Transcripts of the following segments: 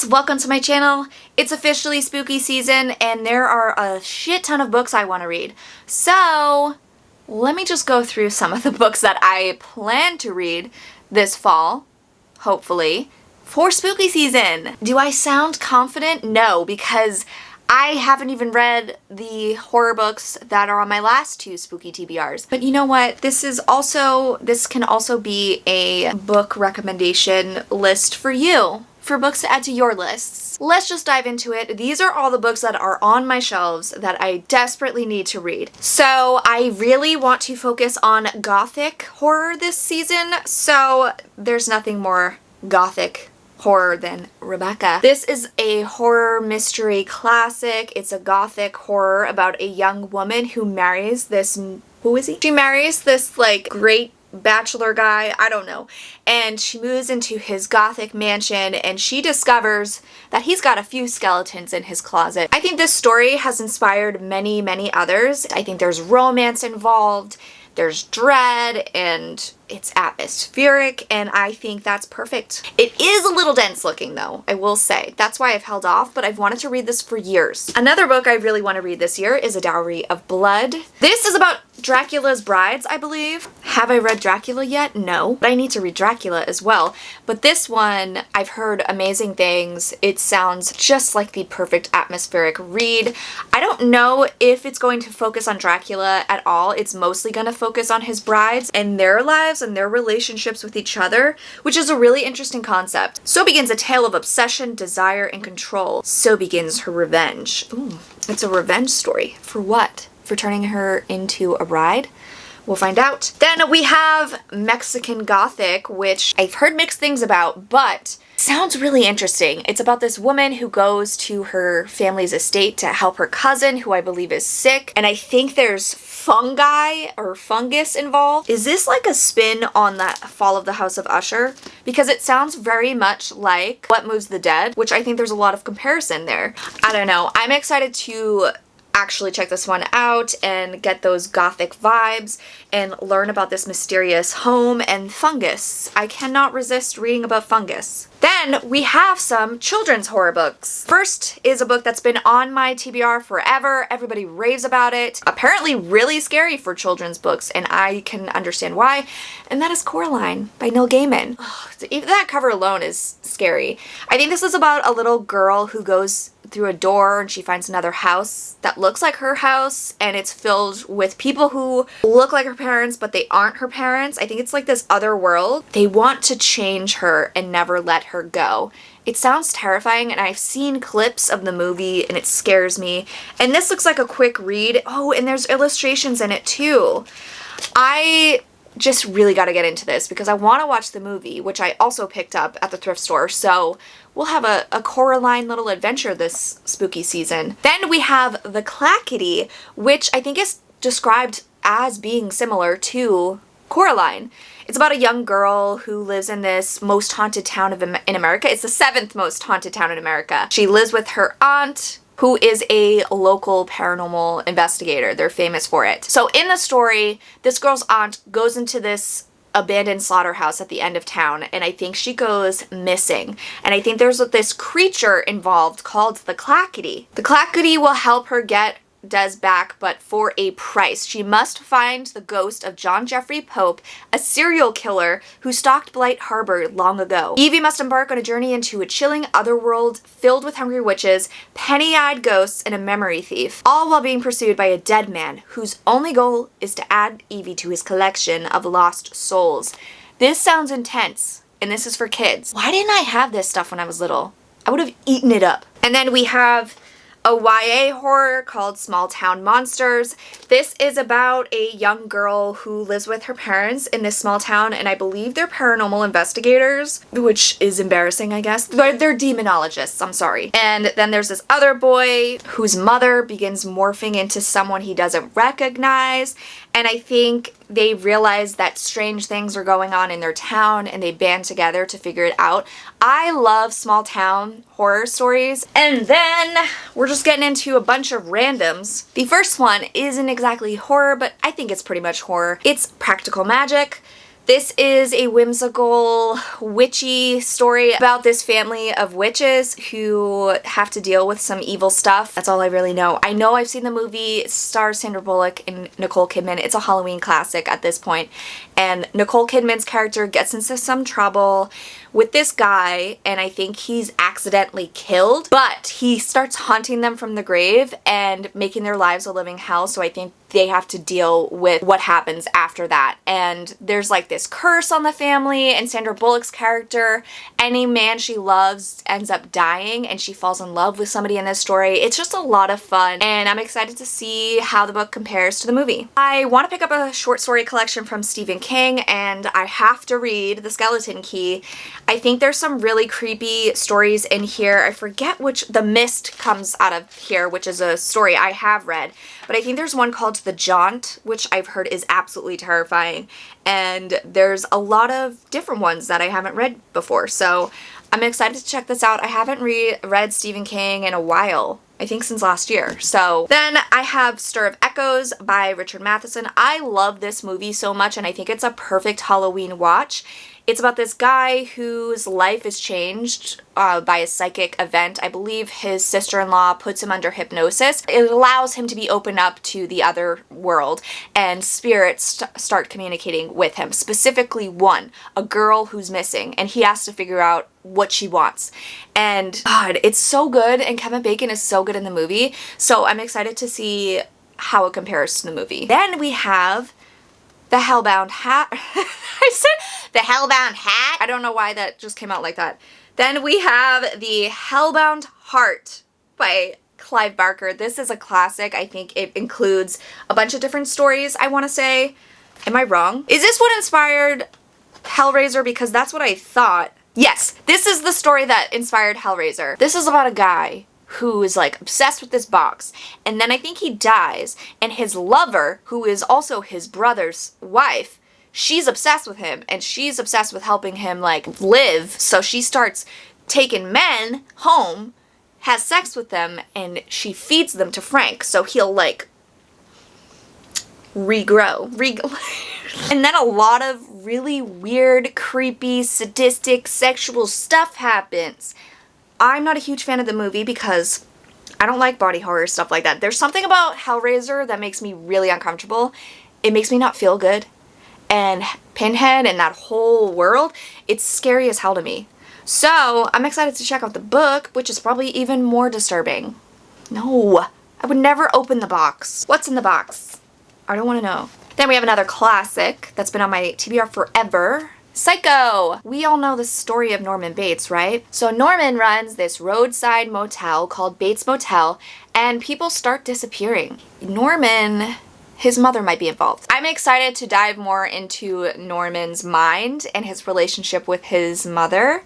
guys, welcome to my channel. It's officially spooky season and there are a shit ton of books I want to read. So let me just go through some of the books that I plan to read this fall, hopefully, for spooky season. Do I sound confident? No, because I haven't even read the horror books that are on my last two spooky TBRs. But you know what? This can also be a book recommendation list for you, for books to add to your lists. Let's just dive into it. These are all the books that are on my shelves that I desperately need to read. So I really want to focus on Gothic horror this season, so there's nothing more Gothic horror than Rebecca. This is a horror mystery classic. It's a Gothic horror about a young woman who marries this, who is he? She marries this like great bachelor guy, I don't know, and she moves into his Gothic mansion and she discovers that he's got a few skeletons in his closet. I think this story has inspired many others. I think there's romance involved, there's dread, and it's atmospheric, and I think that's perfect. It is a little dense looking though, I will say. That's why I've held off, but I've wanted to read this for years. Another book I really want to read this year is A Dowry of Blood. This is about Dracula's brides, I believe. Have I read Dracula yet? No, but I need to read Dracula as well. But this one, I've heard amazing things. It sounds just like the perfect atmospheric read. I don't know if it's going to focus on Dracula at all. It's mostly going to focus on his brides and their lives and their relationships with each other, which is a really interesting concept. So begins a tale of obsession, desire, and control. So begins her revenge. Ooh, it's a revenge story. For what? For turning her into a bride? We'll find out. Then we have Mexican Gothic, which I've heard mixed things about, but sounds really interesting. It's about this woman who goes to her family's estate to help her cousin, who I believe is sick, and I think there's fungi or fungus involved. Is this like a spin on that Fall of the House of Usher? Because it sounds very much like What Moves the Dead, which I think there's a lot of comparison there. I don't know. I'm excited to actually check this one out and get those Gothic vibes and learn about this mysterious home and fungus. I cannot resist reading about fungus. Then we have some children's horror books. First is a book that's been on my TBR forever. Everybody raves about it. Apparently really scary for children's books, and I can understand why. And that is Coraline by Neil Gaiman. Even that cover alone is scary. I think this is about a little girl who goes through a door and she finds another house that looks like her house, and it's filled with people who look like her parents but they aren't her parents. I think it's like this other world. They want to change her and never let her go. It sounds terrifying, and I've seen clips of the movie and it scares me. And this looks like a quick read. Oh, and there's illustrations in it too. I just really got to get into this because I want to watch the movie, which I also picked up at the thrift store. So we'll have a Coraline little adventure this spooky season. Then we have The Clackety, which I think is described as being similar to Coraline. It's about a young girl who lives in this most haunted town in America. It's the 7th most haunted town in America. She lives with her aunt, who is a local paranormal investigator. They're famous for it. So in the story, this girl's aunt goes into this abandoned slaughterhouse at the end of town, and I think she goes missing. And I think there's this creature involved called the Clackety. The Clackety will help her get Des back, but for a price. She must find the ghost of John Jeffrey Pope, a serial killer who stalked Blight Harbor long ago. Evie must embark on a journey into a chilling otherworld filled with hungry witches, penny-eyed ghosts, and a memory thief, all while being pursued by a dead man whose only goal is to add Evie to his collection of lost souls. This sounds intense, and this is for kids. Why didn't I have this stuff when I was little? I would have eaten it up. And then we have a YA horror called Small Town Monsters. This is about a young girl who lives with her parents in this small town, and I believe they're paranormal investigators, which is embarrassing, I guess. They're demonologists, I'm sorry. And then there's this other boy whose mother begins morphing into someone he doesn't recognize, and I think they realize that strange things are going on in their town and they band together to figure it out. I love small town horror stories. And then we're just getting into a bunch of randoms. The first one isn't exactly horror, but I think it's pretty much horror. It's Practical Magic. This is a whimsical, witchy story about this family of witches who have to deal with some evil stuff. That's all I really know. I know I've seen the movie. It stars Sandra Bullock and Nicole Kidman. It's a Halloween classic at this point. And Nicole Kidman's character gets into some trouble with this guy, and I think he's accidentally killed, but he starts haunting them from the grave and making their lives a living hell, so I think they have to deal with what happens after that. And there's like this curse on the family, and Sandra Bullock's character, any man she loves ends up dying, and she falls in love with somebody in this story. It's just a lot of fun, and I'm excited to see how the book compares to the movie. I want to pick up a short story collection from Stephen King, and I have to read The Skeleton Key. I think there's some really creepy stories in here. I forget which, The Mist comes out of here, which is a story I have read, but I think there's one called The Jaunt, which I've heard is absolutely terrifying, and there's a lot of different ones that I haven't read before, so I'm excited to check this out. I haven't read Stephen King in a while, I think since last year. So then I have Stir of Echoes by Richard Matheson. I love this movie so much, and I think it's a perfect Halloween watch. It's about this guy whose life is changed by a psychic event. I believe his sister-in-law puts him under hypnosis. It allows him to be open up to the other world, and spirits start communicating with him. Specifically one, a girl who's missing, and he has to figure out what she wants. And God, it's so good, and Kevin Bacon is so good in the movie, so I'm excited to see how it compares to the movie. Then we have The Hellbound Hat. I said The Hellbound Hat. I don't know why that just came out like that. Then we have The Hellbound Heart by Clive Barker. This is a classic. I think it includes a bunch of different stories, I want to say. Am I wrong? Is this what inspired Hellraiser? Because that's what I thought. Yes, this is the story that inspired Hellraiser. This is about a guy who is like obsessed with this box, and then I think he dies, and his lover, who is also his brother's wife, she's obsessed with him, and she's obsessed with helping him like live, so she starts taking men home, has sex with them, and she feeds them to Frank, so he'll like regrow. And then a lot of really weird, creepy, sadistic, sexual stuff happens. I'm not a huge fan of the movie because I don't like body horror stuff like that. There's something about Hellraiser that makes me really uncomfortable. It makes me not feel good. And Pinhead and that whole world, it's scary as hell to me. So I'm excited to check out the book, which is probably even more disturbing. No, I would never open the box. What's in the box? I don't want to know. Then we have another classic that's been on my TBR forever. Psycho! We all know the story of Norman Bates, right? So Norman runs this roadside motel called Bates Motel, and people start disappearing. Norman, his mother might be involved. I'm excited to dive more into Norman's mind and his relationship with his mother,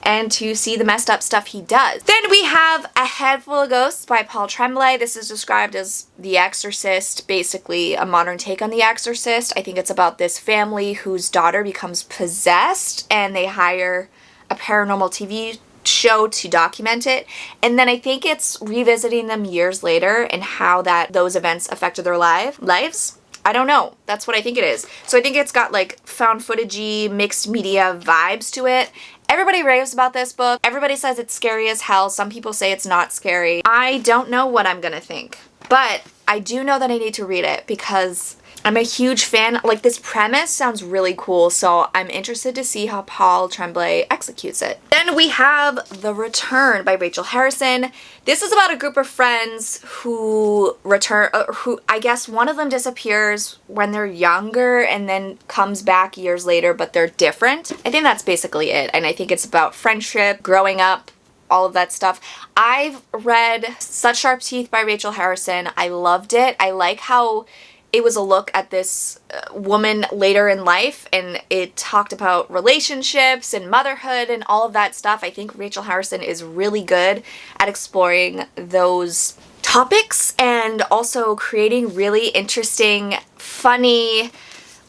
and to see the messed up stuff he does. Then we have A Head Full of Ghosts by Paul Tremblay. This is described as The Exorcist, basically a modern take on The Exorcist. I think it's about this family whose daughter becomes possessed, and they hire a paranormal TV show to document it, and then I think it's revisiting them years later and how those events affected their lives. I don't know. That's what I think it is. So I think it's got like found footagey, mixed media vibes to it. Everybody raves about this book. Everybody says it's scary as hell. Some people say it's not scary. I don't know what I'm gonna think, but I do know that I need to read it because I'm a huge fan. Like, this premise sounds really cool, so I'm interested to see how Paul Tremblay executes it. Then we have The Return by Rachel Harrison. This is about a group of friends who return, who I guess one of them disappears when they're younger and then comes back years later, but they're different. I think that's basically it, and I think it's about friendship, growing up, all of that stuff. I've read Such Sharp Teeth by Rachel Harrison. I loved it. I like how it was a look at this woman later in life, and it talked about relationships and motherhood and all of that stuff. I think Rachel Harrison is really good at exploring those topics and also creating really interesting, funny,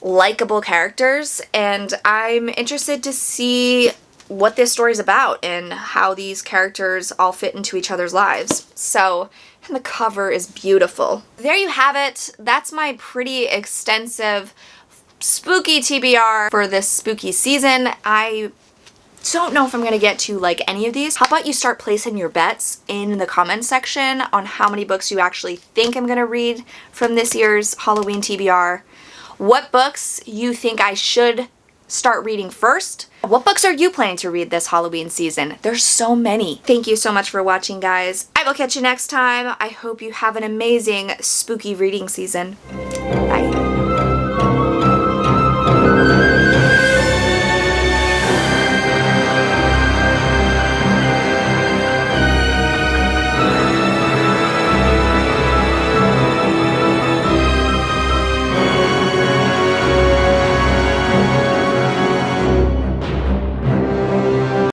likable characters, and I'm interested to see what this story is about and how these characters all fit into each other's lives. So, and the cover is beautiful. There you have it. That's my pretty extensive spooky TBR for this spooky season. I don't know if I'm gonna get to like any of these. How about you start placing your bets in the comments section on how many books you actually think I'm gonna read from this year's Halloween TBR. What books you think I should start reading first. What books are you planning to read this Halloween season? There's so many. Thank you so much for watching, guys. I will catch you next time. I hope you have an amazing spooky reading season. Bye.